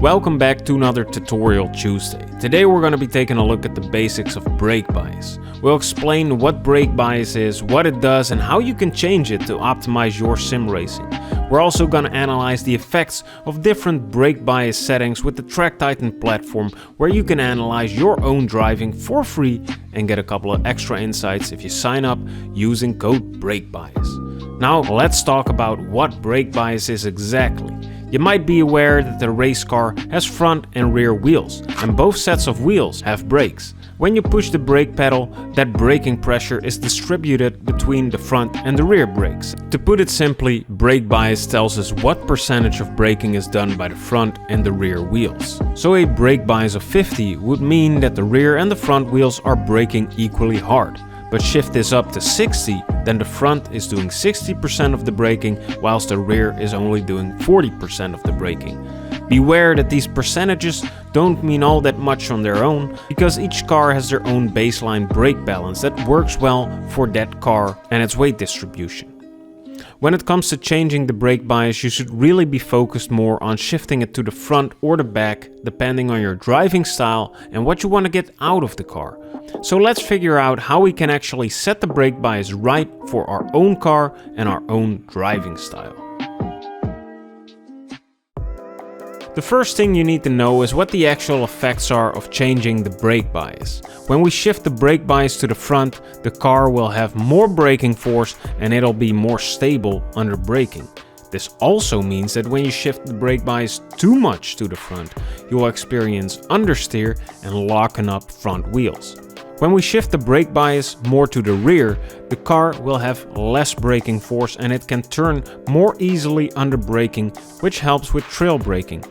welcome back to another Tutorial Tuesday. Today we're going to be taking a look at the basics of brake bias. We'll explain what brake bias is, what it does, and how you can change it to optimize your sim racing. We're also going to analyze the effects of different brake bias settings with the Track Titan platform, where you can analyze your own driving for free and get a couple of extra insights if you sign up using code BrakeBias. Now let's talk about what brake bias is exactly. You might be aware that the race car has front and rear wheels, and both sets of wheels have brakes. When you push the brake pedal, that braking pressure is distributed between the front and the rear brakes. To put it simply, brake bias tells us what percentage of braking is done by the front and the rear wheels. So a brake bias of 50 would mean that the rear and the front wheels are braking equally hard. But shift this up to 60, then the front is doing 60% of the braking, whilst the rear is only doing 40% of the braking. Beware that these percentages don't mean all that much on their own, because each car has their own baseline brake balance that works well for that car and its weight distribution. When it comes to changing the brake bias, you should really be focused more on shifting it to the front or the back, depending on your driving style and what you want to get out of the car. So let's figure out how we can actually set the brake bias right for our own car and our own driving style. The first thing you need to know is what the actual effects are of changing the brake bias. When we shift the brake bias to the front, the car will have more braking force and it'll be more stable under braking. This also means that when you shift the brake bias too much to the front, you will experience understeer and locking up front wheels. When we shift the brake bias more to the rear, the car will have less braking force and it can turn more easily under braking, which helps with trail braking.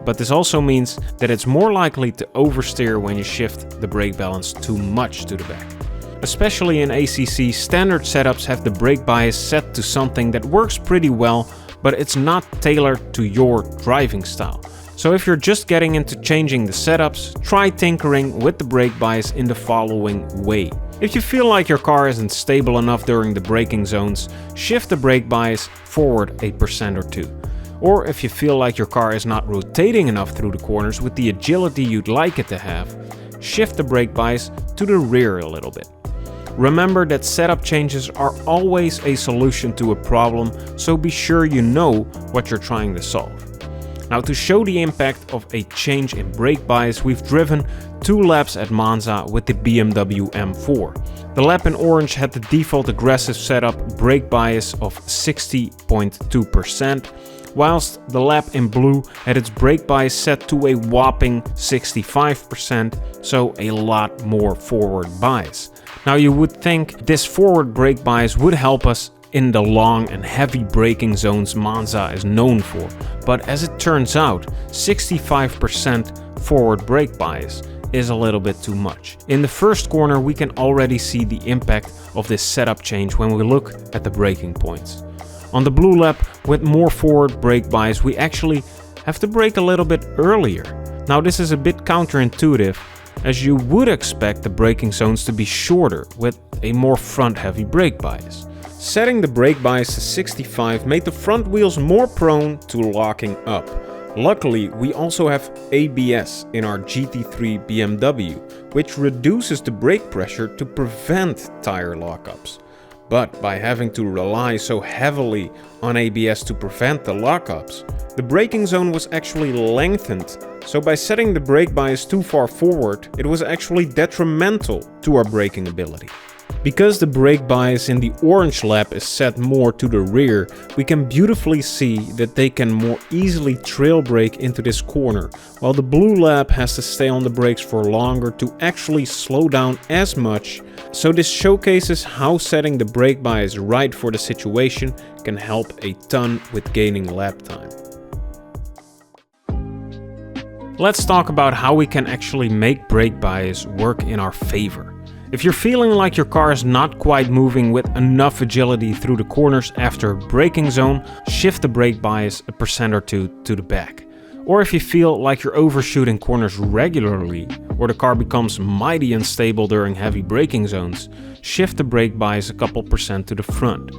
But this also means that it's more likely to oversteer when you shift the brake balance too much to the back. Especially in ACC, standard setups have the brake bias set to something that works pretty well, but it's not tailored to your driving style. So if you're just getting into changing the setups, try tinkering with the brake bias in the following way. If you feel like your car isn't stable enough during the braking zones, shift the brake bias forward 1% or 2. Or if you feel like your car is not rotating enough through the corners with the agility you'd like it to have, shift the brake bias to the rear a little bit. Remember that setup changes are always a solution to a problem, so be sure you know what you're trying to solve. Now, to show the impact of a change in brake bias, we've driven 2 laps at Monza with the BMW M4. The lap in orange had the default aggressive setup brake bias of 60.2%, whilst the lap in blue had its brake bias set to a whopping 65%, so a lot more forward bias. Now, you would think this forward brake bias would help us in the long and heavy braking zones Monza is known for, but as it turns out, 65% forward brake bias is a little bit too much. In the first corner, we can already see the impact of this setup change when we look at the braking points. On the blue lap with more forward brake bias, we actually have to brake a little bit earlier. Now, this is a bit counterintuitive, as you would expect the braking zones to be shorter with a more front heavy brake bias. Setting the brake bias to 65 made the front wheels more prone to locking up. Luckily, we also have ABS in our GT3 BMW, which reduces the brake pressure to prevent tire lockups. But by having to rely so heavily on ABS to prevent the lockups, the braking zone was actually lengthened. So by setting the brake bias too far forward, it was actually detrimental to our braking ability. Because the brake bias in the orange lap is set more to the rear, we can beautifully see that they can more easily trail brake into this corner, while the blue lap has to stay on the brakes for longer to actually slow down as much. So this showcases how setting the brake bias right for the situation can help a ton with gaining lap time. Let's talk about how we can actually make brake bias work in our favor. If you're feeling like your car is not quite moving with enough agility through the corners after a braking zone, shift the brake bias 1% or 2 to the back. Or if you feel like you're overshooting corners regularly, or the car becomes mighty unstable during heavy braking zones, shift the brake bias a couple percent to the front.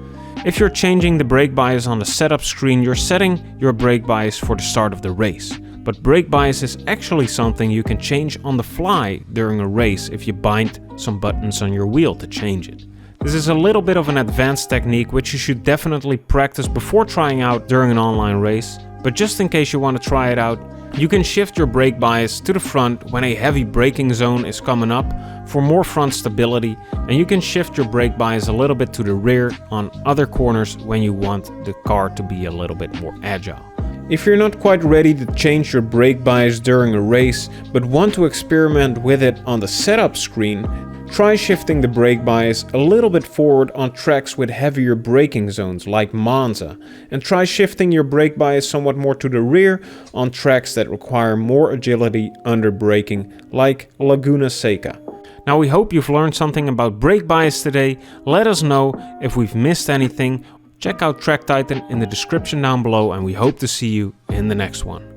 If you're changing the brake bias on the setup screen, you're setting your brake bias for the start of the race. but brake bias is actually something you can change on the fly during a race if you bind some buttons on your wheel to change it. This is a little bit of an advanced technique which you should definitely practice before trying out during an online race, but just in case you want to try it out, you can shift your brake bias to the front when a heavy braking zone is coming up for more front stability, and you can shift your brake bias a little bit to the rear on other corners when you want the car to be a little bit more agile. If you're not quite ready to change your brake bias during a race but want to experiment with it on the setup screen, try shifting the brake bias a little bit forward on tracks with heavier braking zones like Monza, and try shifting your brake bias somewhat more to the rear on tracks that require more agility under braking like Laguna Seca. Now we hope you've learned something about brake bias today. Let us know if we've missed anything. Check out Track Titan in the description down below, and we hope to see you in the next one.